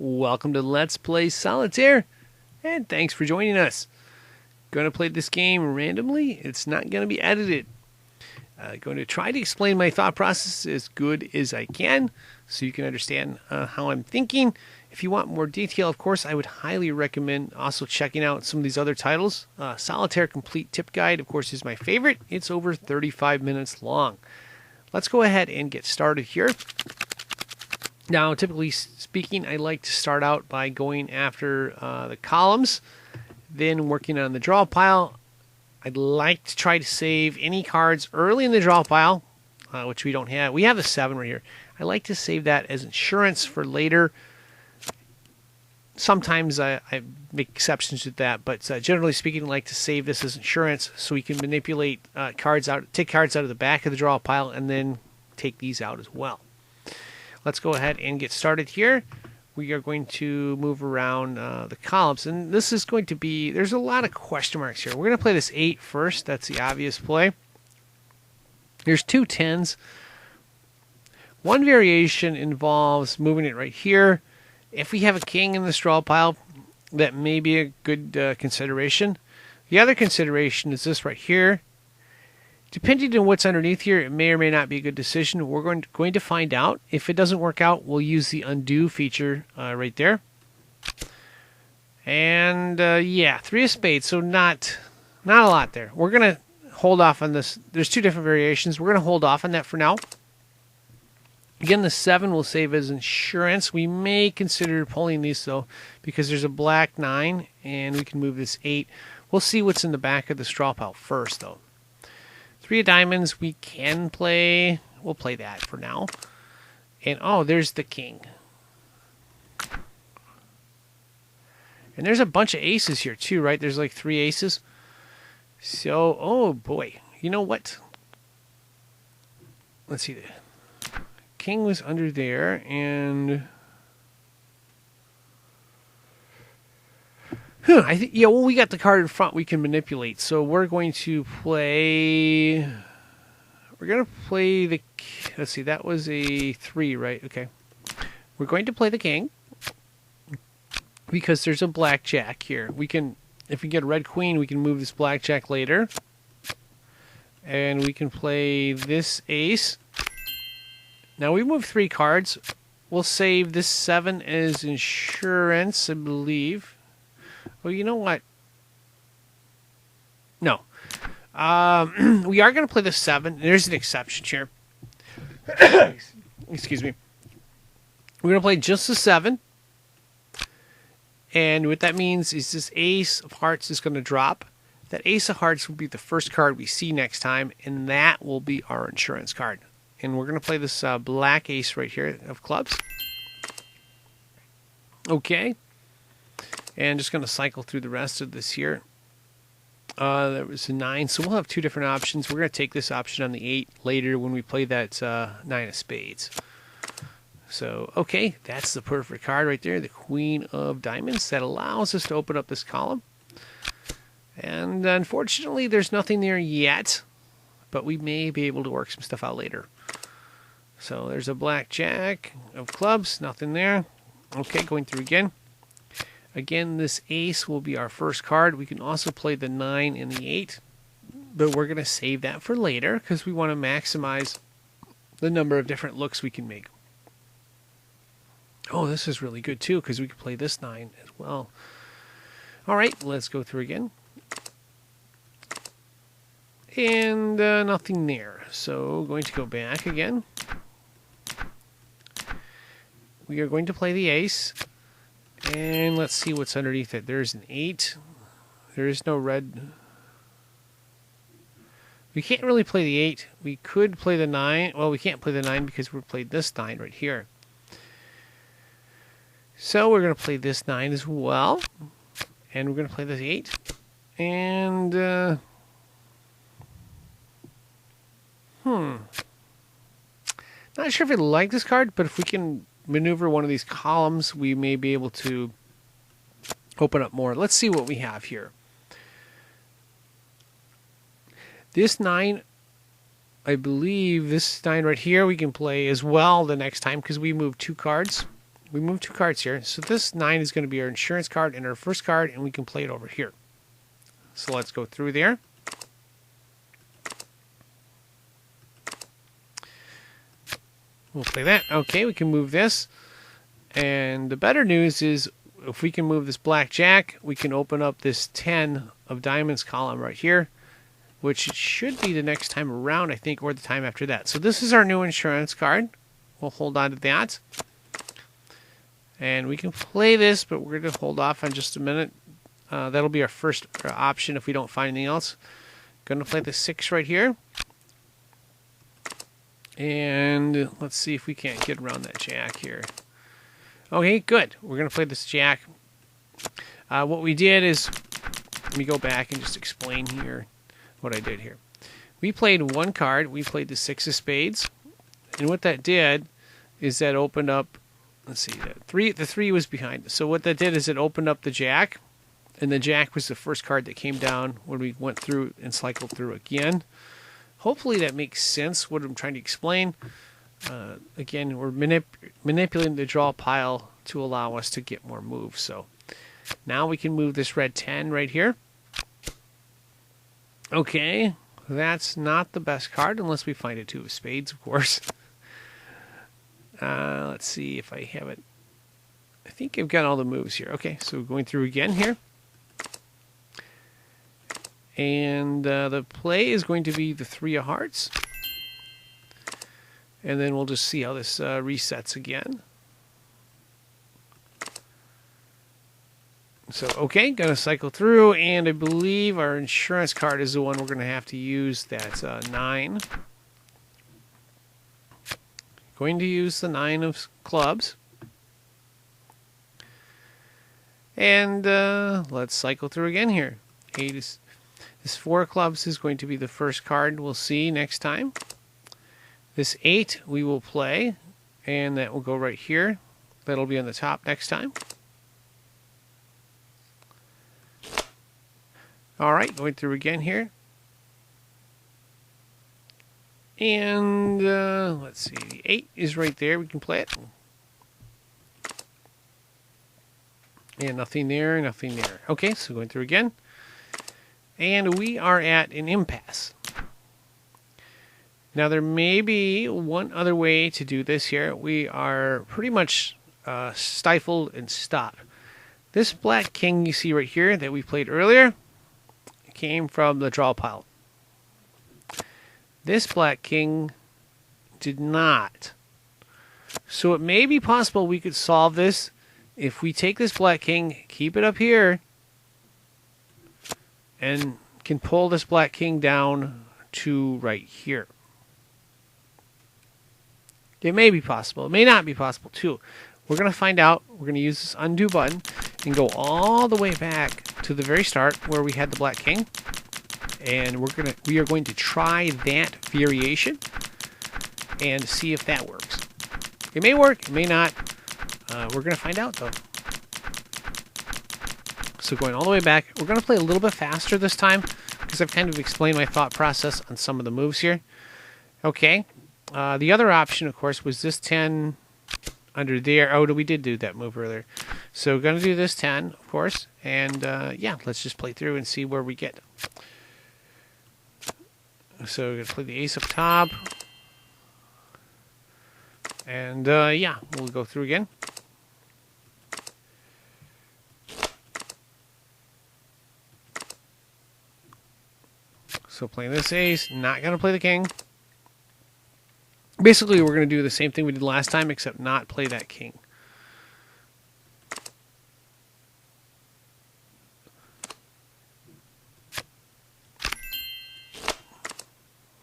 Welcome to Let's Play Solitaire, and thanks for joining us. Going to play this game randomly. It's not going to be edited. Going to try to explain my thought process as good as I can so you can understand how I'm thinking. If you want more detail, of course, I would highly recommend also checking out some of these other titles. Solitaire Complete Tip Guide, of course, is my favorite. It's over 35 minutes long. Let's go ahead and get started here. Now, typically speaking, I like to start out by going after the columns, then working on the draw pile. I'd like to try to save any cards early in the draw pile, which we don't have. We have the 7 right here. I like to save that as insurance for later. Sometimes I make exceptions to that, but generally speaking, I like to save this as insurance so we can manipulate cards out, take cards out of the back of the draw pile, and then take these out as well. Let's go ahead and get started here. We are going to move around the columns, and this is going to be, there's a lot of question marks here. We're going to play this 8 first. That's the obvious play. There's 2 10s. One variation involves moving it right here. If we have a king in this draw pile, that may be a good consideration. The other consideration is this right here. Depending on what's underneath here, it may or may not be a good decision. We're going to find out. If it doesn't work out, we'll use the undo feature right there. And yeah, 3 of spades, so not a lot there. We're going to hold off on this. There's 2 different variations. We're going to hold off on that for now. Again, the 7 will save as insurance. We may consider pulling these, though, because there's a black 9, and we can move this 8. We'll see what's in the back of the straw pile first, though. 3 of diamonds, we can play. We'll play that for now. And, oh, there's the king. And there's a bunch of aces here, too, right? There's like 3 aces. So, oh, boy. You know what? Let's see. The king was under there, and... I think, yeah, well, we got the card in front we can manipulate. So we're going to play... We're going to play the... Let's see, that was a 3, right? Okay. We're going to play the king. Because there's a blackjack here. We can... If we get a red queen, we can move this blackjack later. And we can play this ace. Now, we move 3 cards. We'll save this 7 as insurance, I believe. Well, you know what? No. We are going to play the 7. There's an exception here. Excuse me. We're going to play just the 7. And what that means is this ace of hearts is going to drop. That ace of hearts will be the first card we see next time, and that will be our insurance card. And we're going to play this black ace right here of clubs. Okay. And just going to cycle through the rest of this here. There was a 9, so we'll have 2 different options. We're going to take this option on the 8 later when we play that 9 of spades. So, okay, that's the perfect card right there, the Queen of Diamonds. That allows us to open up this column. And unfortunately, there's nothing there yet, but we may be able to work some stuff out later. So there's a blackjack of clubs, nothing there. Okay, going through again. Again, this ace will be our first card. We can also play the 9 and the 8, but we're going to save that for later because we want to maximize the number of different looks we can make. Oh, this is really good too because we can play this 9 as well. All right, let's go through again. And nothing there. So going to go back again. We are going to play the ace. And let's see what's underneath it. There's an 8. There is no red. We can't really play the 8. We could play the 9. Well, we can't play the 9 because we played this 9 right here. So we're going to play this 9 as well. And we're going to play this 8. And, not sure if I like this card, but if we can maneuver one of these columns, we may be able to open up more. Let's see what we have here. This 9, I believe this 9 right here we can play as well the next time because we move 2 cards. we move 2 cards here. So this 9 is going to be our insurance card and our first card, and we can play it over here. So let's go through there. We'll play that. Okay, we can move this. And the better news is if we can move this blackjack, we can open up this 10 of diamonds column right here, which should be the next time around, I think, or the time after that. So this is our new insurance card. We'll hold on to that. And we can play this, but we're going to hold off on just a minute. That'll be our first option if we don't find anything else. Going to play the 6 right here. And let's see if we can't get around that jack here. Okay, good. We're going to play this jack. What we did is, let me go back and just explain here what I did here. We played 1 card. We played the 6 of spades. And what that did is that opened up, let's see, the 3 was behind. So what that did is it opened up the jack. And the jack was the first card that came down when we went through and cycled through again. Hopefully that makes sense, what I'm trying to explain. Again, we're manipulating the draw pile to allow us to get more moves. So now we can move this red 10 right here. Okay, that's not the best card unless we find a 2 of spades, of course. Let's see if I have it. I think I've got all the moves here. Okay, so going through again here. And the play is going to be the 3 of hearts. And then we'll just see how this resets again. So, okay, going to cycle through, and I believe our insurance card is the one we're going to have to use. That's 9. Going to use the 9 of clubs. And let's cycle through again here. 8 is... This 4 of clubs is going to be the first card we'll see next time. This 8 we will play, and that will go right here. That'll be on the top next time. All right, going through again here. And let's see, the 8 is right there. We can play it. And nothing there, nothing there. Okay, so going through again. And we are at an impasse. Now there may be one other way to do this here. We are pretty much stifled and stopped. This black king you see right here that we played earlier came from the draw pile. This black king did not. So it may be possible we could solve this if we take this black king, keep it up here, and can pull this black king down to right here. It may be possible. It may not be possible too. We're going to find out. We're going to use this undo button and go all the way back to the very start where we had the black king. And we are going to try that variation and see if that works. It may work. It may not. We're going to find out though. So going all the way back, we're going to play a little bit faster this time because I've kind of explained my thought process on some of the moves here. Okay. The other option, of course, was this 10 under there. Oh, we did do that move earlier. So we're going to do this 10, of course. And, yeah, let's just play through and see where we get. So we're going to play the ace up top. And, yeah, we'll go through again. So playing this ace, not going to play the king. Basically, we're going to do the same thing we did last time, except not play that king.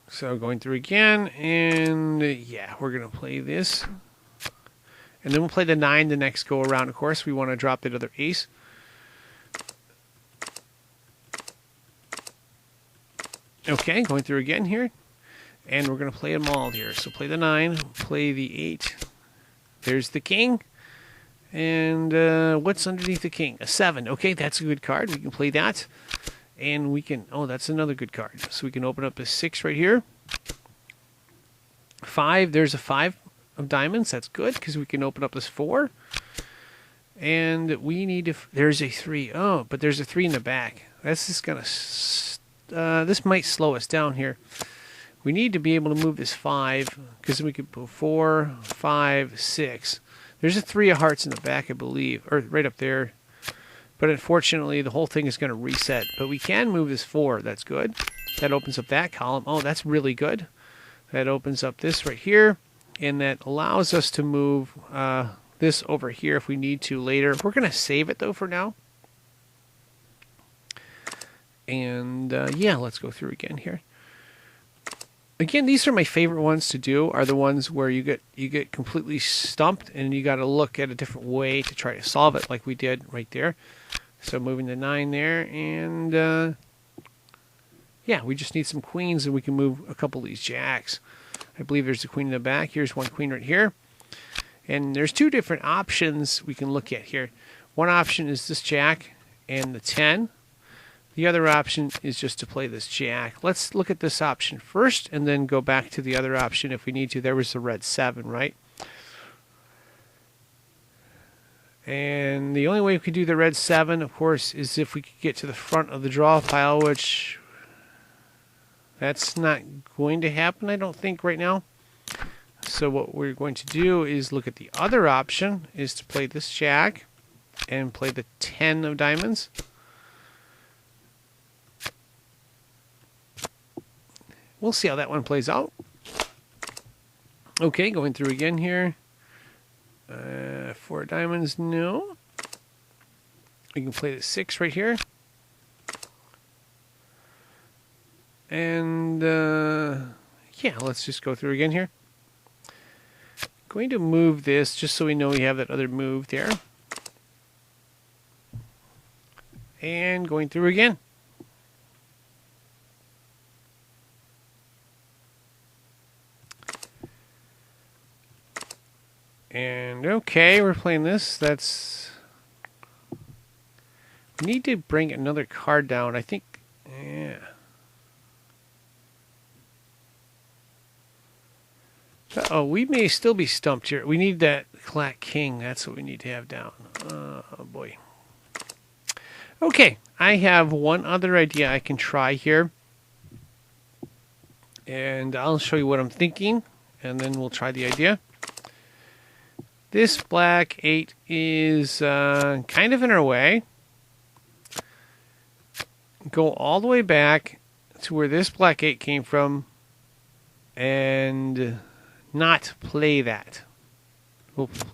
So going through again, and yeah, we're going to play this. And then we'll play the 9 the next go around, of course. We want to drop that other ace. Okay, going through again here. And we're going to play them all here. So play the 9, play the 8. There's the king. And what's underneath the king? A 7. Okay, that's a good card. We can play that. And we can... Oh, that's another good card. So we can open up a 6 right here. 5. There's a 5 of diamonds. That's good because we can open up this 4. And we need to... There's a 3. Oh, but there's a 3 in the back. That's just going to... this might slow us down here. We need to be able to move this 5, because we could put 4, 5, 6. There's a 3 of hearts in the back, I believe, or right up there. But unfortunately, the whole thing is going to reset. But we can move this 4. That's good. That opens up that column. Oh, that's really good. That opens up this right here. And that allows us to move this over here if we need to later. We're going to save it, though, for now. And, yeah, let's go through again here. Again, these are my favorite ones to do, are the ones where you get completely stumped and you got to look at a different way to try to solve it, like we did right there. So moving the 9 there, and yeah, we just need some queens and we can move a couple of these jacks. I believe there's a queen in the back. Here's one queen right here. And there's 2 different options we can look at here. One option is this jack and the 10. The other option is just to play this jack. Let's look at this option first and then go back to the other option if we need to. There was the red 7, right? And the only way we could do the red 7, of course, is if we could get to the front of the draw pile, which that's not going to happen, I don't think, right now. So what we're going to do is look at the other option, is to play this jack and play the 10 of diamonds. We'll see how that one plays out. Okay, going through again here. 4 diamonds, no. We can play the 6 right here. And, yeah, let's just go through again here. Going to move this just so we know we have that other move there. And going through again. And okay, we're playing this. That's... We need to bring another card down. I think... Yeah. Uh-oh, we may still be stumped here. We need that Clack King. That's what we need to have down. Oh, boy. Okay, I have one other idea I can try here. And I'll show you what I'm thinking. And then we'll try the idea. This black 8 is kind of in our way. Go all the way back to where this black 8 came from and not play that.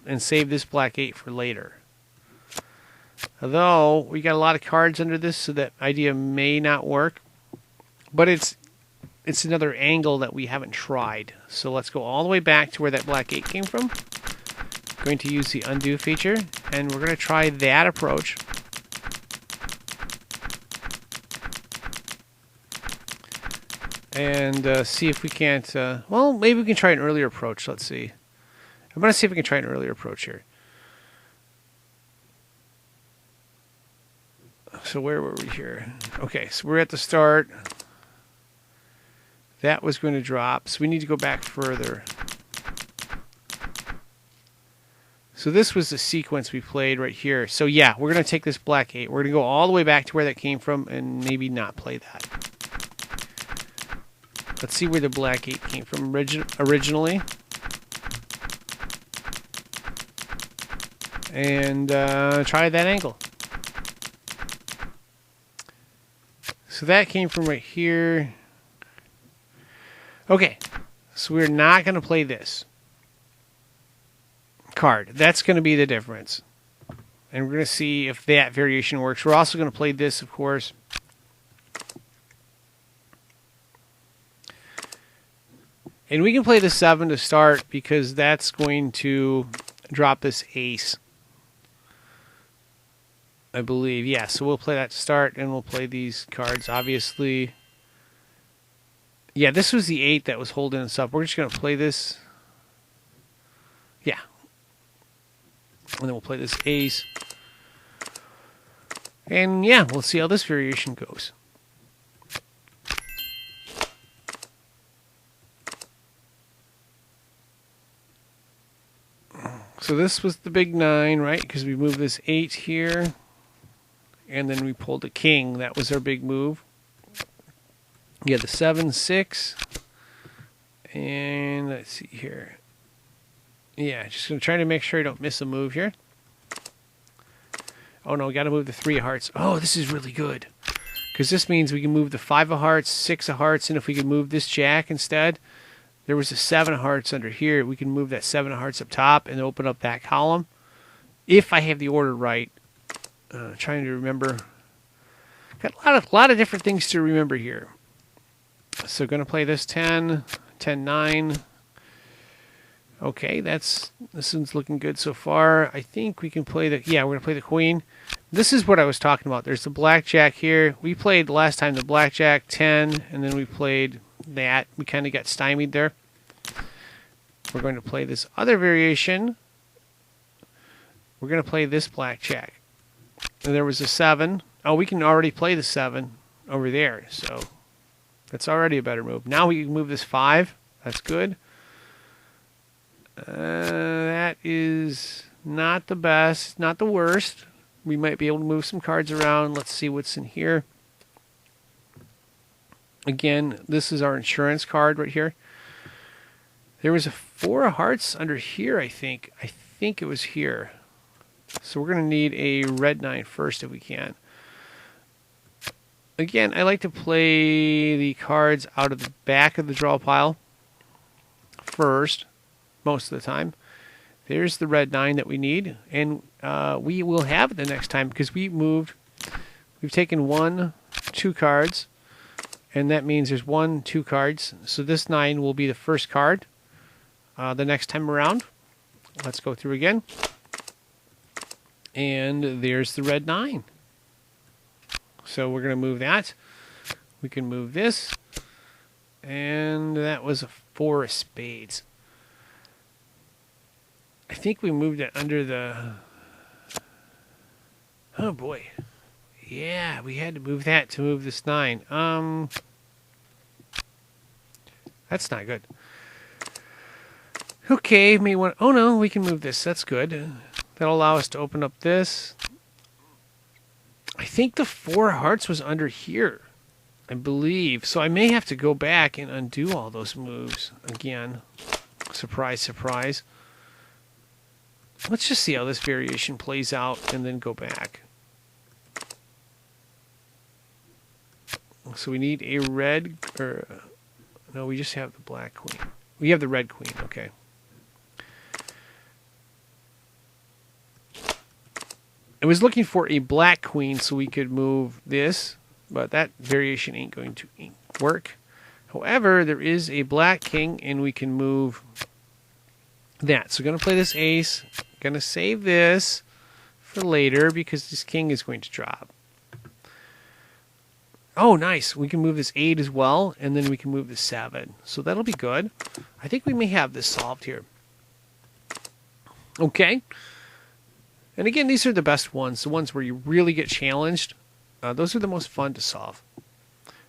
And save this black 8 for later. Although we got a lot of cards under this, so that idea may not work. But it's another angle that we haven't tried. So let's go all the way back to where that black 8 came from. Going to use the undo feature, and we're going to try that approach. And see if we can't... well, maybe we can try an earlier approach. Let's see. I'm going to see if we can try an earlier approach here. So where were we here? Okay, so we're at the start. That was going to drop, so we need to go back further. So this was the sequence we played right here. So yeah, we're going to take this black 8. We're going to go all the way back to where that came from and maybe not play that. Let's see where the black 8 came from originally. And try that angle. So that came from right here. Okay, so we're not going to play this card. That's going to be the difference. And we're going to see if that variation works. We're also going to play this, of course. And we can play the 7 to start because that's going to drop this ace. I believe. Yeah, so we'll play that to start and we'll play these cards. Obviously, yeah, this was the 8 that was holding us up. We're just going to play this. Yeah. And then we'll play this ace. And yeah, we'll see how this variation goes. So this was the big 9, right? Because we moved this 8 here. And then we pulled a king. That was our big move. Yeah, the 7, 6. And let's see here. Yeah, just going to try to make sure I don't miss a move here. Oh no, we got to move the 3 of hearts. Oh, this is really good. Because this means we can move the 5 of hearts, 6 of hearts, and if we can move this jack instead, there was a 7 of hearts under here. We can move that 7 of hearts up top and open up that column. If I have the order right. Trying to remember. Got a lot of different things to remember here. So going to play this 10, 10, 9. Okay, this one's looking good so far. I think we can play we're going to play the queen. This is what I was talking about. There's the blackjack here. We played last time the blackjack 10, and then we played that. We kind of got stymied there. We're going to play this other variation. We're going to play this blackjack. And there was a 7. Oh, we can already play the 7 over there, so that's already a better move. Now we can move this 5. That's good. That is not the best, not the worst. We might be able to move some cards around. Let's see what's in here. Again, this is our insurance card right here. There was a 4 of hearts under here, I think. I think it was here. So we're going to need a red 9 first if we can. Again, I like to play the cards out of the back of the draw pile first, most of the time. There's the red 9 that we need, and we will have it the next time because we've taken 1, 2 cards, and that means there's 1, 2 cards. So this 9 will be the first card the next time around. Let's go through again. And there's the red 9. So we're going to move that. We can move this. And that was a 4 of spades. I think we moved it under the... Oh boy. Yeah, we had to move that to move this 9. That's not good. Okay, may want... Oh no, we can move this. That's good. That'll allow us to open up this. I think the 4 of hearts was under here, I believe. So I may have to go back and undo all those moves again. Surprise, surprise. Let's just see how this variation plays out and then go back. So we need a red, or no, we just have the black queen. We have the red queen, okay. I was looking for a black queen so we could move this, but that variation ain't going to work. However, there is a black king, and we can move that. So going to play this ace. Going to save this for later because this king is going to drop. Oh, nice. We can move this 8 as well, and then we can move the 7. So that'll be good. I think we may have this solved here. Okay. And again, these are the best ones, the ones where you really get challenged. Those are the most fun to solve.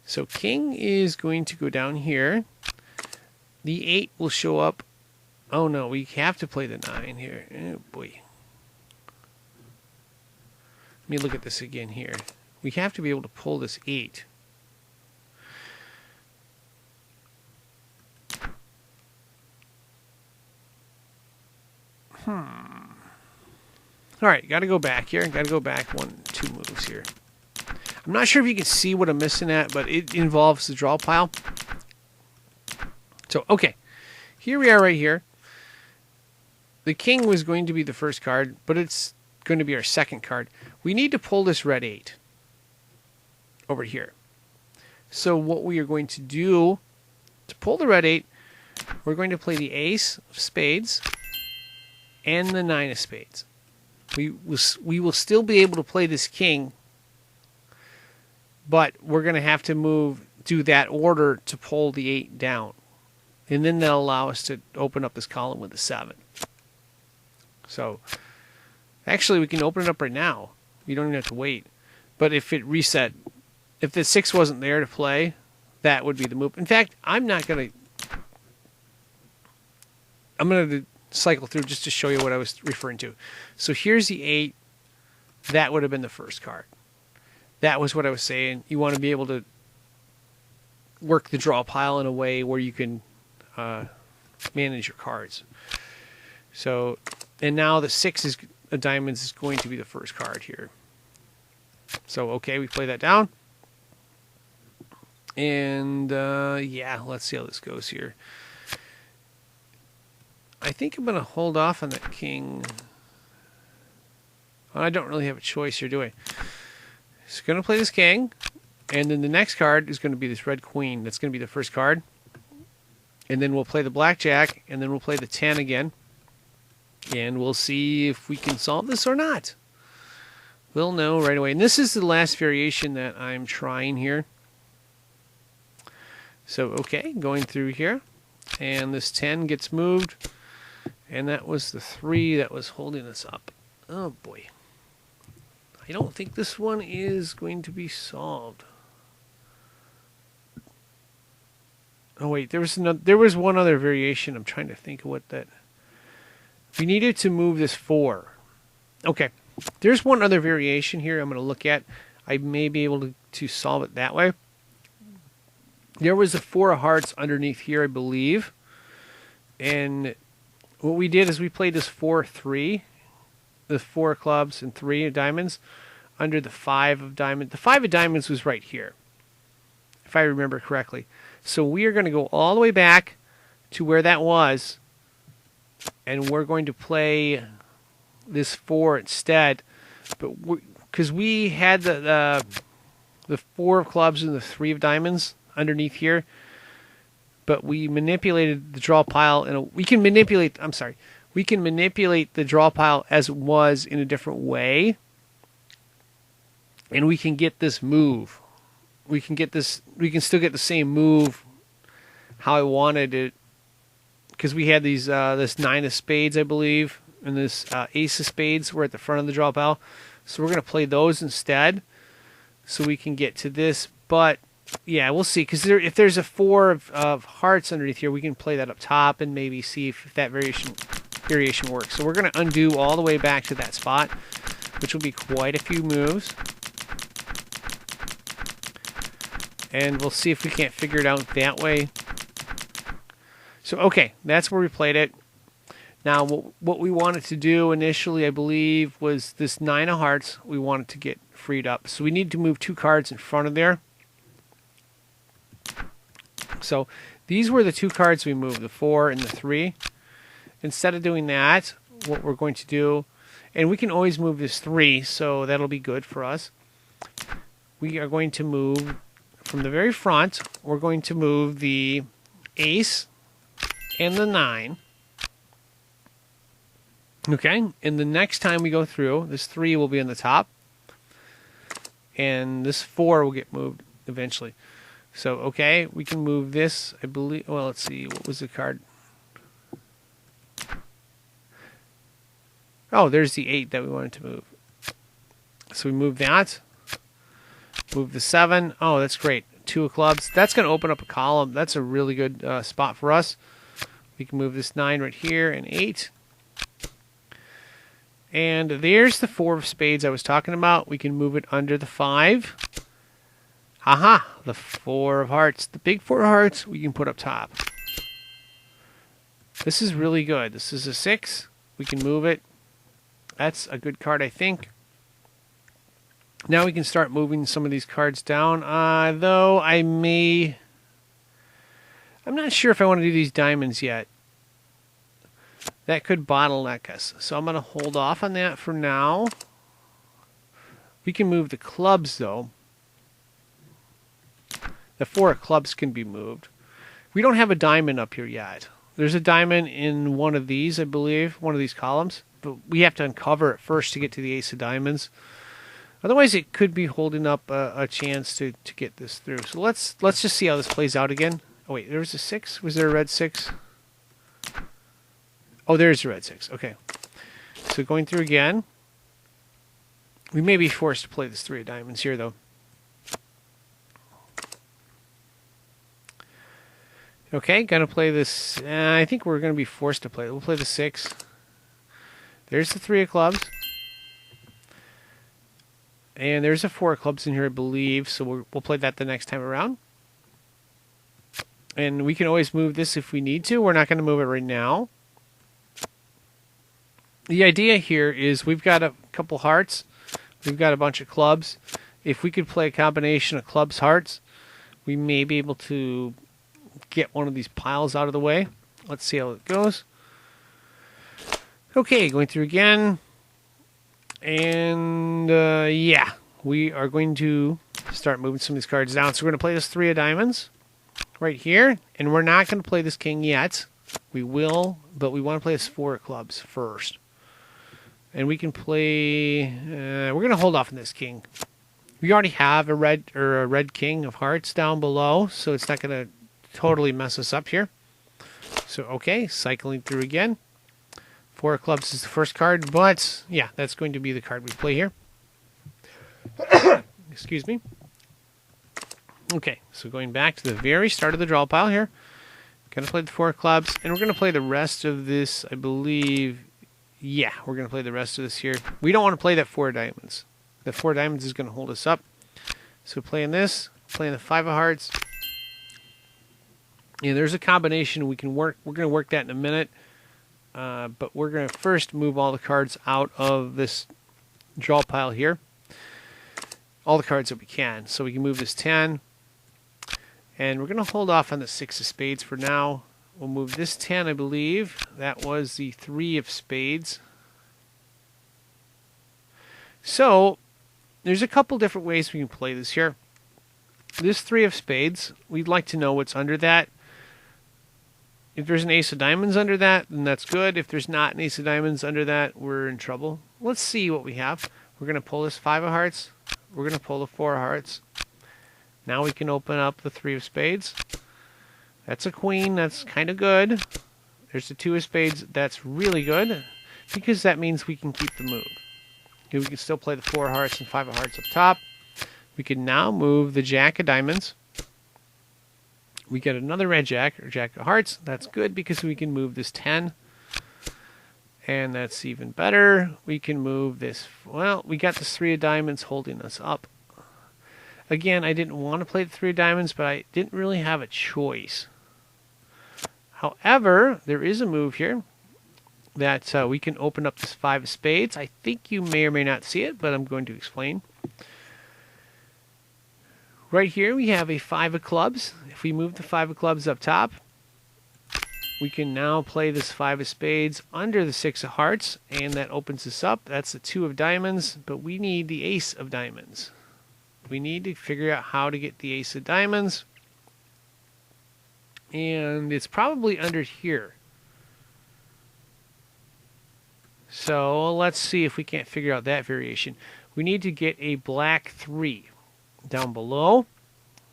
So king is going to go down here. The 8 will show up. Oh no, we have to play the 9 here. Oh boy. Let me look at this again here. We have to be able to pull this 8. All right, got to go back here. Got to go back 1, 2 moves here. I'm not sure if you can see what I'm missing at, but it involves the draw pile. So, okay. Here we are right here. The king was going to be the first card, but it's going to be our second card. We need to pull this red 8 over here. So what we are going to do to pull the red 8, we're going to play the ace of spades and the 9 of spades. We will still be able to play this king, but we're going to have to do that order to pull the 8 down. And then that'll allow us to open up this column with the 7. So, actually, we can open it up right now. You don't even have to wait. But if it reset, if the 6 wasn't there to play, that would be the move. In fact, I'm going to cycle through just to show you what I was referring to. So here's the 8. That would have been the first card. That was what I was saying. You want to be able to work the draw pile in a way where you can manage your cards. So, and now the 6 of diamonds is going to be the first card here. So, okay, we play that down. And, yeah, let's see how this goes here. I think I'm going to hold off on that king. I don't really have a choice here, do I? So going to play this king. And then the next card is going to be this red queen. That's going to be the first card. And then we'll play the blackjack. And then we'll play the 10 again. And we'll see if we can solve this or not. We'll know right away. And this is the last variation that I'm trying here. So, okay, going through here. And this 10 gets moved. And that was the 3 that was holding us up. Oh, boy. I don't think this one is going to be solved. Oh, wait, there was one other variation. I'm trying to think of what that... We needed to move this 4. Okay, there's one other variation here I'm going to look at. I may be able to solve it that way. There was a 4 of hearts underneath here, I believe. And what we did is we played this 4-3. The 4 of clubs and 3 of diamonds under the 5 of diamonds. The 5 of diamonds was right here, if I remember correctly. So we are going to go all the way back to where that was, and we're going to play this 4 instead. But because we had the 4 of clubs and the 3 of diamonds underneath here, but we manipulated the draw pile, and we can manipulate. I'm sorry. We can manipulate the draw pile as it was in a different way, and we can get this move. We can get this. We can still get the same move how I wanted it, because we had these this 9 of spades, I believe, and this ace of spades were at the front of the draw pile. So we're going to play those instead, so we can get to this. But yeah, we'll see, because if there's a 4 of hearts underneath here, we can play that up top and maybe see if that variation works. So we're going to undo all the way back to that spot, which will be quite a few moves. And we'll see if we can't figure it out that way. So, okay, that's where we played it. Now, what we wanted to do initially, I believe, was this 9 of hearts. We wanted to get freed up. So we need to move 2 cards in front of there. So these were the 2 cards we moved, the 4 and the 3. Instead of doing that, what we're going to do, and we can always move this 3, so that'll be good for us. We are going to move from the very front, we're going to move the ace and the 9. Okay, and the next time we go through, this 3 will be on the top, and this 4 will get moved eventually. So, okay, we can move this, I believe. Well, let's see, what was the card? Oh, there's the 8 that we wanted to move. So we move that. Move the 7. Oh, that's great. 2 of clubs. That's going to open up a column. That's a really good spot for us. We can move this 9 right here and 8. And there's the 4 of spades I was talking about. We can move it under the 5. Aha! The 4 of hearts. The big 4 of hearts we can put up top. This is really good. This is a 6. We can move it. That's a good card, I think. Now we can start moving some of these cards down. Though I'm not sure if I want to do these diamonds yet. That could bottleneck us. So I'm going to hold off on that for now. We can move the clubs, though. The 4 of clubs can be moved. We don't have a diamond up here yet. There's a diamond in one of these, I believe, one of these columns. But we have to uncover it first to get to the ace of diamonds. Otherwise, it could be holding up a chance to get this through. So let's just see how this plays out again. Oh, wait, there was a 6? Was there a red 6? Oh, there's a red 6. Okay. So going through again. We may be forced to play this 3 of diamonds here, though. Okay, gonna play this. I think we're gonna be forced to play. We'll play the 6. There's the 3 of clubs. And there's a 4 of clubs in here, I believe, so we'll play that the next time around. And we can always move this if we need to. We're not going to move it right now. The idea here is we've got a couple hearts. We've got a bunch of clubs. If we could play a combination of clubs, hearts, we may be able to get one of these piles out of the way. Let's see how it goes. Okay, going through again. And, yeah, we are going to start moving some of these cards down. So we're going to play this 3 of diamonds right here. And we're not going to play this king yet. We will, but we want to play this 4 of clubs first. And we can play... we're going to hold off on this king. We already have a red king of hearts down below, so it's not going to totally mess us up here. So, okay, cycling through again. 4 of clubs is the first card, but yeah, that's going to be the card we play here. Excuse me. Okay, so going back to the very start of the draw pile here. Going to play the 4 of clubs, and we're going to play the rest of this, I believe. Yeah, we're going to play the rest of this here. We don't want to play that 4 of diamonds. The 4 of diamonds is going to hold us up. So playing this, playing the 5 of hearts. And there's a combination we can work. We're going to work that in a minute. But we're going to first move all the cards out of this draw pile here. All the cards that we can. So we can move this 10. And we're going to hold off on the 6 of spades for now. We'll move this 10, I believe. That was the 3 of spades. So there's a couple different ways we can play this here. This 3 of spades, we'd like to know what's under that. If there's an ace of diamonds under that, then that's good. If there's not an ace of diamonds under that, we're in trouble. Let's see what we have. We're going to pull this 5 of hearts. We're going to pull the 4 of hearts. Now we can open up the 3 of spades. That's a queen. That's kind of good. There's the 2 of spades. That's really good because that means we can keep the move. We can still play the 4 of hearts and 5 of hearts up top. We can now move the jack of diamonds. We get another red jack, or jack of hearts. That's good because we can move this 10. And that's even better. We can move this. Well, we got this 3 of diamonds holding us up. Again, I didn't want to play the 3 of diamonds, but I didn't really have a choice. However, there is a move here that we can open up this 5 of spades. I think you may or may not see it, but I'm going to explain. Right here we have a 5 of clubs. If we move the 5 of clubs up top, we can now play this 5 of spades under the 6 of hearts, and that opens us up. That's the 2 of diamonds, but we need the ace of diamonds. We need to figure out how to get the ace of diamonds, and it's probably under here. So let's see if we can't figure out that variation. We need to get a black 3 down below.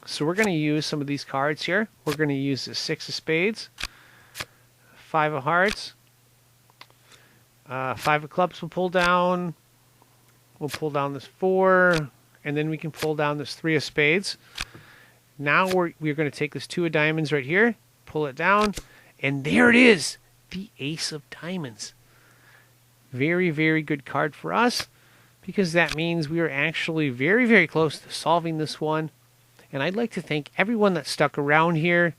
So we're going to use some of these cards here. We're going to use the 6 of spades, 5 of hearts, 5 of clubs we'll pull down. We'll pull down this 4, and then we can pull down this 3 of spades. Now we're going to take this 2 of diamonds right here, pull it down, and there it is, the ace of diamonds. Very, very good card for us, because that means we are actually very, very close to solving this one. And I'd like to thank everyone that stuck around here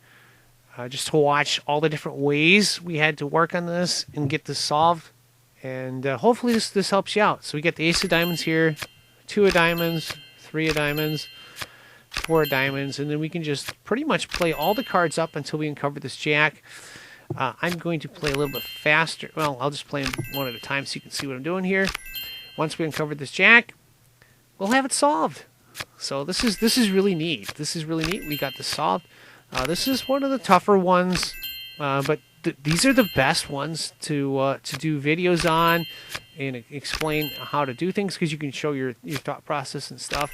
just to watch all the different ways we had to work on this and get this solved. And hopefully this helps you out. So we get the ace of diamonds here, 2 of diamonds, 3 of diamonds, 4 of diamonds, and then we can just pretty much play all the cards up until we uncover this jack. I'm going to play a little bit faster. Well, I'll just play them one at a time so you can see what I'm doing here. Once we uncover this jack, we'll have it solved. So this is really neat. This is really neat. We got this solved. This is one of the tougher ones, but these are the best ones to do videos on and explain how to do things, because you can show your thought process and stuff.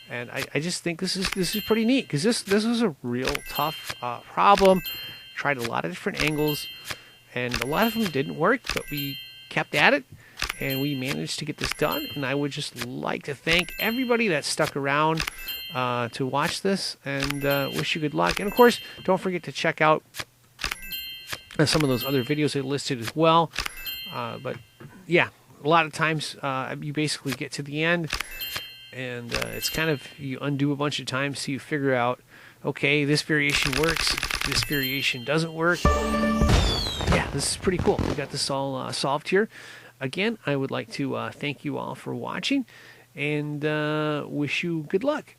And I just think this is pretty neat, because this was a real tough problem. Tried a lot of different angles, and a lot of them didn't work, but we kept at it, and we managed to get this done. And I would just like to thank everybody that stuck around to watch this, and wish you good luck. And of course, don't forget to check out some of those other videos I listed as well. But yeah, a lot of times you basically get to the end, and it's kind of, you undo a bunch of times so you figure out, okay, this variation works, this variation doesn't work. Yeah, this is pretty cool. We got this all solved here. Again, I would like to thank you all for watching, and wish you good luck.